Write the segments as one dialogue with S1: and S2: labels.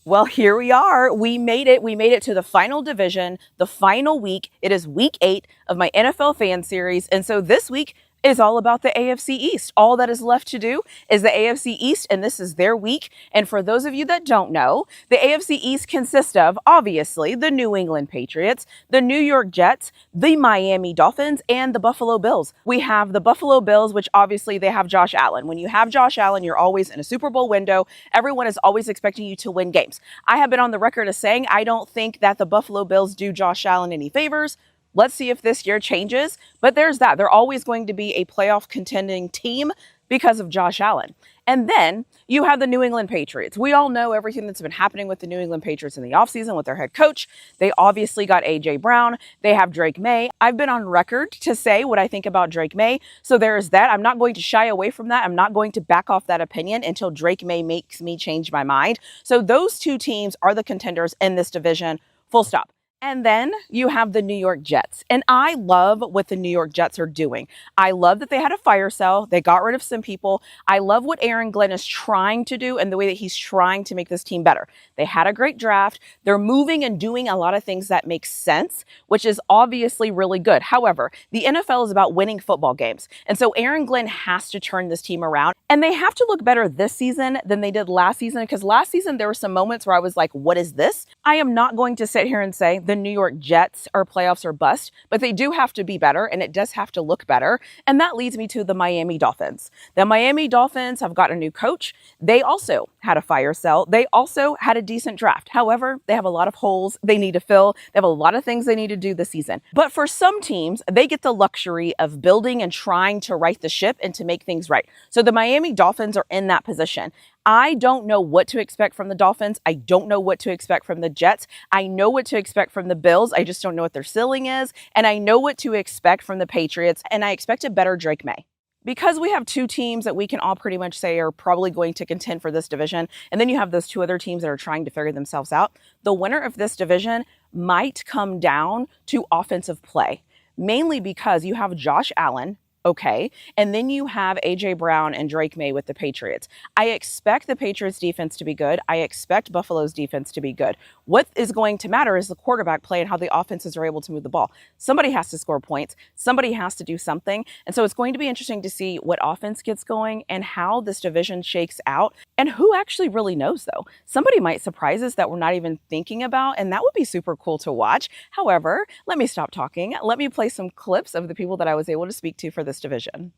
S1: Well, here we are. We made it. We made it to the final division, the final week. It is week 8 of my NFL fan series. And so this week is all about the AFC East. All that is left to do is the AFC East, and this is their week. And for those of you that don't know, the AFC East consists of, obviously, the New England Patriots, the New York Jets, the Miami Dolphins, and the Buffalo Bills. We have the Buffalo Bills, which obviously they have Josh Allen. When you have Josh Allen, you're always in a Super Bowl window. Everyone is always expecting you to win games. I have been on the record as saying I don't think that the Buffalo Bills do Josh Allen any favors. Let's see if this year changes. But there's that. They're always going to be a playoff contending team because of Josh Allen. And then you have the New England Patriots. We all know everything that's been happening with the New England Patriots in the offseason with their head coach. They obviously got A.J. Brown. They have Drake Maye. I've been on record to say what I think about Drake Maye. So there is that. I'm not going to shy away from that. I'm not going to back off that opinion until Drake Maye makes me change my mind. So those two teams are the contenders in this division, full stop. And then you have the New York Jets. And I love what the New York Jets are doing. I love that they had a fire sale. They got rid of some people. I love what Aaron Glenn is trying to do and the way that he's trying to make this team better. They had a great draft. They're moving and doing a lot of things that make sense, which is obviously really good. However, the NFL is about winning football games. And so Aaron Glenn has to turn this team around. And they have to look better this season than they did last season, because last season there were some moments where I was like, what is this? I am not going to sit here and say the New York Jets are playoffs or bust, but they do have to be better, and it does have to look better. And that leads me to the Miami Dolphins. The Miami Dolphins have got a new coach. They also had a fire sale. They also had a decent draft. However, they have a lot of holes they need to fill. They have a lot of things they need to do this season. But for some teams, they get the luxury of building and trying to right the ship and to make things right. So the Miami Dolphins are in that position. I don't know what to expect from the Dolphins. I don't know what to expect from the Jets. I know what to expect from the Bills. I just don't know what their ceiling is. And I know what to expect from the Patriots. And I expect a better Drake Maye. Because we have two teams that we can all pretty much say are probably going to contend for this division, and then you have those two other teams that are trying to figure themselves out, the winner of this division might come down to offensive play, mainly because you have Josh Allen. Okay. And then you have A.J. Brown and Drake Maye with the Patriots. I expect the Patriots defense to be good. I expect Buffalo's defense to be good. What is going to matter is the quarterback play and how the offenses are able to move the ball. Somebody has to score points. Somebody has to do something. And so it's going to be interesting to see what offense gets going and how this division shakes out, and who actually really knows, though. Somebody might surprise us that we're not even thinking about, and that would be super cool to watch. However, let me stop talking. Let me play some clips of the people that I was able to speak to for this division.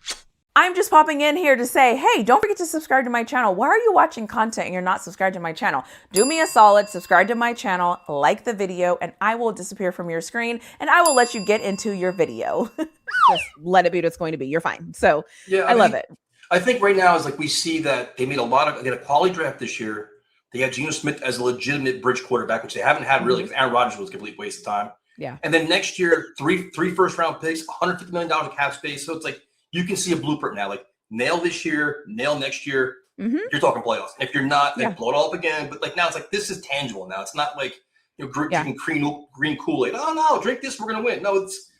S1: I'm just popping in here to say, hey, don't forget to subscribe to my channel. Why are you watching content and you're not subscribed to my channel? Do me a solid, subscribe to my channel, like the video, and I will disappear from your screen and I will let you get into your video. Just let it be what it's going to be. You're fine. So yeah, I love it.
S2: I think right now is like we see that they made they had a quality draft this year. They had Geno Smith as a legitimate bridge quarterback, which they haven't had really, because Aaron Rodgers was a complete waste of time.
S1: Yeah.
S2: And then next year, three first-round picks, $150 million of cap space. So it's like you can see a blueprint now. Like nail this year, nail next year. You're talking playoffs. If you're not, then blow it all up again. But like now, it's like this is tangible. Now it's not like drinking green Kool-Aid. Oh no, drink this, we're gonna win. No, it's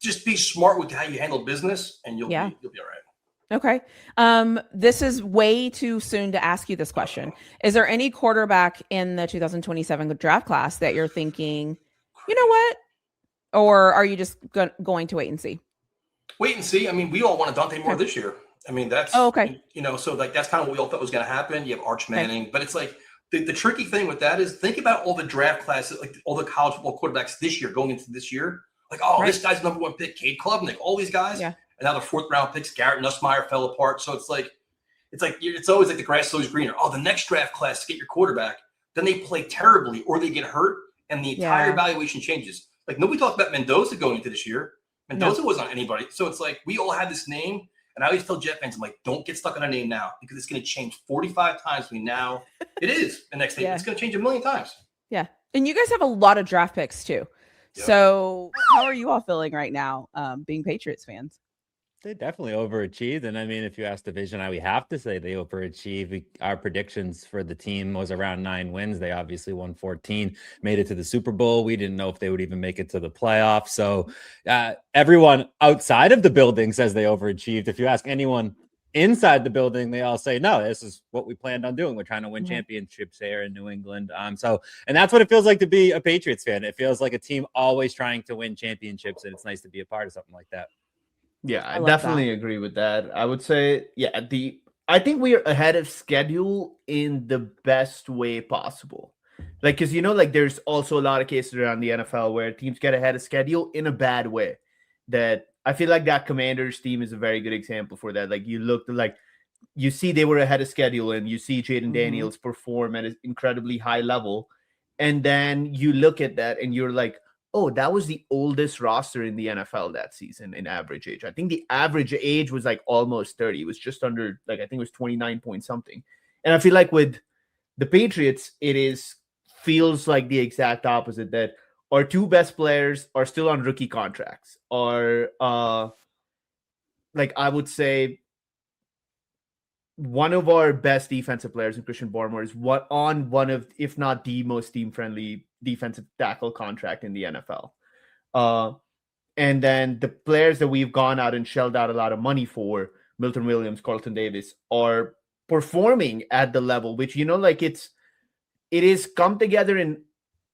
S2: just be smart with how you handle business, and you'll be all right.
S1: Okay. This is way too soon to ask you this question. Is there any quarterback in the 2027 draft class that you're thinking, you know what? Or are you just going to wait and see?
S2: Wait and see. I mean, we all wanted Dante Moore this year. I mean, that's, so like that's kind of what we all thought was going to happen. You have Arch Manning, but it's like the tricky thing with that is think about all the draft classes, like all the college football quarterbacks this year, going into this year. Like, this guy's #1 pick, Cade Klubnik, all these guys. Yeah. And now the 4th round picks, Garrett Nussmeier fell apart. So it's always like the grass is always greener. Oh, the next draft class to get your quarterback, then they play terribly or they get hurt and the entire evaluation changes. Like nobody talked about Mendoza going into this year. Mendoza wasn't on anybody. So it's like we all had this name. And I always tell Jet fans, I'm like, don't get stuck on a name now because it's going to change 45 times between now. It is the next thing. It's going to change 1,000,000 times.
S1: Yeah. And you guys have a lot of draft picks too. Yep. So how are you all feeling right now being Patriots fans?
S3: They definitely overachieved. And I mean, if you ask Division, we have to say they overachieved. Our predictions for the team was around 9 wins. They obviously won 14, made it to the Super Bowl. We didn't know if they would even make it to the playoffs. So everyone outside of the building says they overachieved. If you ask anyone inside the building, they all say, no, this is what we planned on doing. We're trying to win championships here in New England. And that's what it feels like to be a Patriots fan. It feels like a team always trying to win championships, and it's nice to be a part of something like that.
S4: Yeah, I definitely agree with that. I would say, I think we are ahead of schedule in the best way possible. Like, because, there's also a lot of cases around the NFL where teams get ahead of schedule in a bad way. That I feel like that Commanders team is a very good example for that. Like, you see they were ahead of schedule, and you see Jaden Daniels perform at an incredibly high level. And then you look at that and you're like, oh, that was the oldest roster in the NFL that season in average age. I think the average age was like almost 30. It was just under, I think it was 29 point something. And I feel like with the Patriots, feels like the exact opposite, that our two best players are still on rookie contracts. Or I would say one of our best defensive players in Christian Barmore is on one of, if not the most team-friendly defensive tackle contract in the NFL. And then the players that we've gone out and shelled out a lot of money for, Milton Williams, Carlton Davis, are performing at the level, which, it is come together in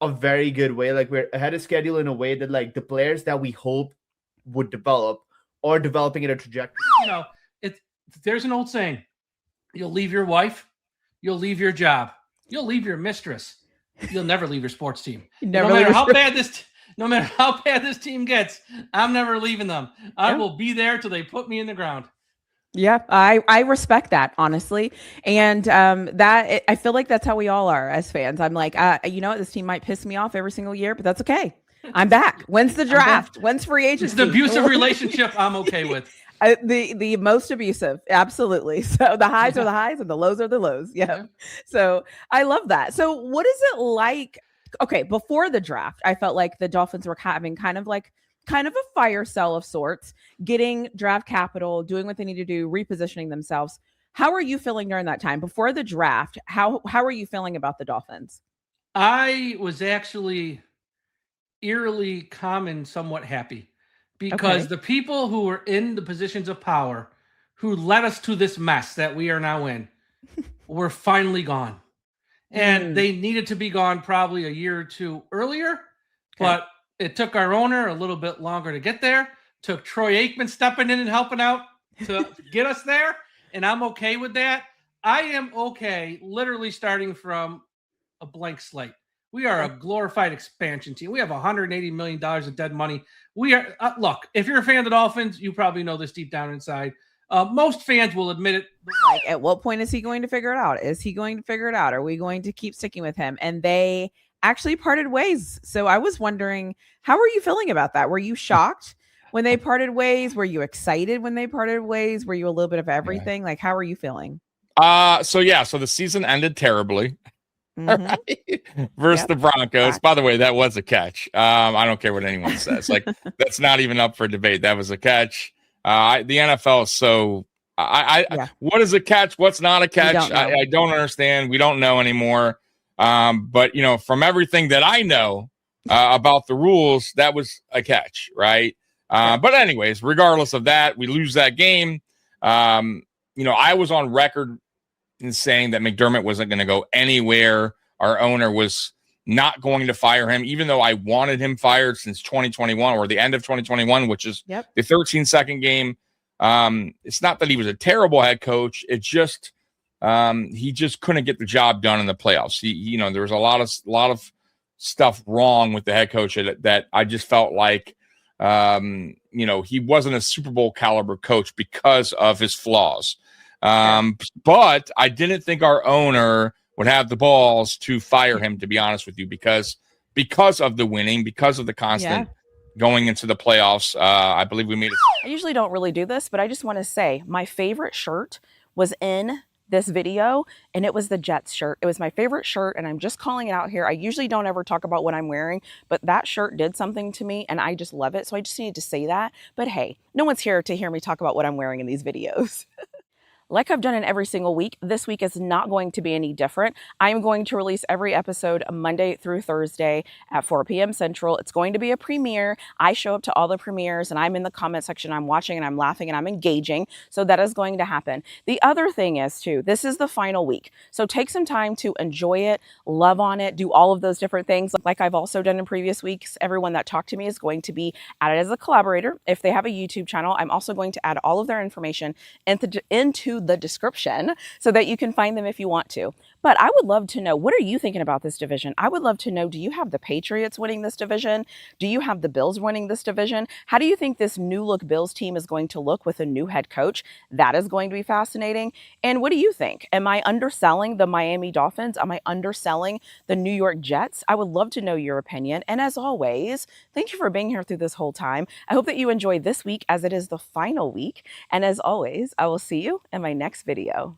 S4: a very good way. Like, we're ahead of schedule in a way that, the players that we hope would develop are developing at a trajectory.
S5: There's an old saying, you'll leave your wife, you'll leave your job, you'll leave your mistress, you'll never leave your sports team. No matter how bad this team gets, I'm never leaving them. I will be there till they put me in the ground.
S1: Yeah, I respect that, honestly. And I feel like that's how we all are as fans. I'm like, this team might piss me off every single year, but that's okay. I'm back. When's the draft? When's free agency?
S5: It's the abusive relationship I'm okay with.
S1: The most abusive. Absolutely. So the highs are the highs and the lows are the lows. Yeah. So I love that. So what is it like? Okay, before the draft, I felt like the Dolphins were having kind of a fire sale of sorts, getting draft capital, doing what they need to do, repositioning themselves. How are you feeling during that time before the draft? How are you feeling about the Dolphins?
S5: I was actually eerily calm and somewhat happy, because the people who were in the positions of power, who led us to this mess that we are now in, were finally gone. And they needed to be gone probably a year or two earlier, but it took our owner a little bit longer to get there. Took Troy Aikman stepping in and helping out to get us there. And I'm okay with that. I am okay literally starting from a blank slate. We are a glorified expansion team. We have $180 million of dead money. We are, look, if you're a fan of the Dolphins, you probably know this deep down inside. Most fans will admit it.
S1: Like, at what point is he going to figure it out? Is he going to figure it out? Are we going to keep sticking with him? And they actually parted ways. So I was wondering, how are you feeling about that? Were you shocked when they parted ways? Were you excited when they parted ways? Were you a little bit of everything? Like, how are you feeling?
S6: So the season ended terribly. Versus the Broncos. By the way, that was a catch. I don't care what anyone says. Like, that's not even up for debate. That was a catch. The NFL is so what is a catch? What's not a catch? I don't understand. We don't know anymore. But from everything that I know about the rules, that was a catch, right? But anyways, regardless of that, we lose that game. I was on record in saying that McDermott wasn't going to go anywhere. Our owner was not going to fire him, even though I wanted him fired since 2021 or the end of 2021, which is the 13-second game. It's not that he was a terrible head coach. It's just he just couldn't get the job done in the playoffs. There was a lot of stuff wrong with the head coach that I just felt like he wasn't a Super Bowl caliber coach because of his flaws. But I didn't think our owner would have the balls to fire him, to be honest with you, because of the winning, because of the constant going into the playoffs. I believe we made it.
S1: I usually don't really do this, but I just want to say my favorite shirt was in this video, and it was the Jets shirt. It was my favorite shirt, and I'm just calling it out here. I usually don't ever talk about what I'm wearing, but that shirt did something to me, and I just love it. So I just needed to say that. But hey, no one's here to hear me talk about what I'm wearing in these videos. Like I've done in every single week, this week is not going to be any different. I'm going to release every episode Monday through Thursday at 4 p.m. Central. It's going to be a premiere. I show up to all the premieres and I'm in the comment section. I'm watching and I'm laughing and I'm engaging. So that is going to happen. The other thing is too, this is the final week. So take some time to enjoy it, love on it, do all of those different things. Like I've also done in previous weeks, everyone that talked to me is going to be added as a collaborator. If they have a YouTube channel, I'm also going to add all of their information into the description so that you can find them if you want to. But I would love to know, what are you thinking about this division? I would love to know, do you have the Patriots winning this division? Do you have the Bills winning this division? How do you think this new look Bills team is going to look with a new head coach? That is going to be fascinating. And what do you think? Am I underselling the Miami Dolphins? Am I underselling the New York Jets? I would love to know your opinion. And as always, thank you for being here through this whole time. I hope that you enjoy this week as it is the final week. And as always, I will see you in my next video.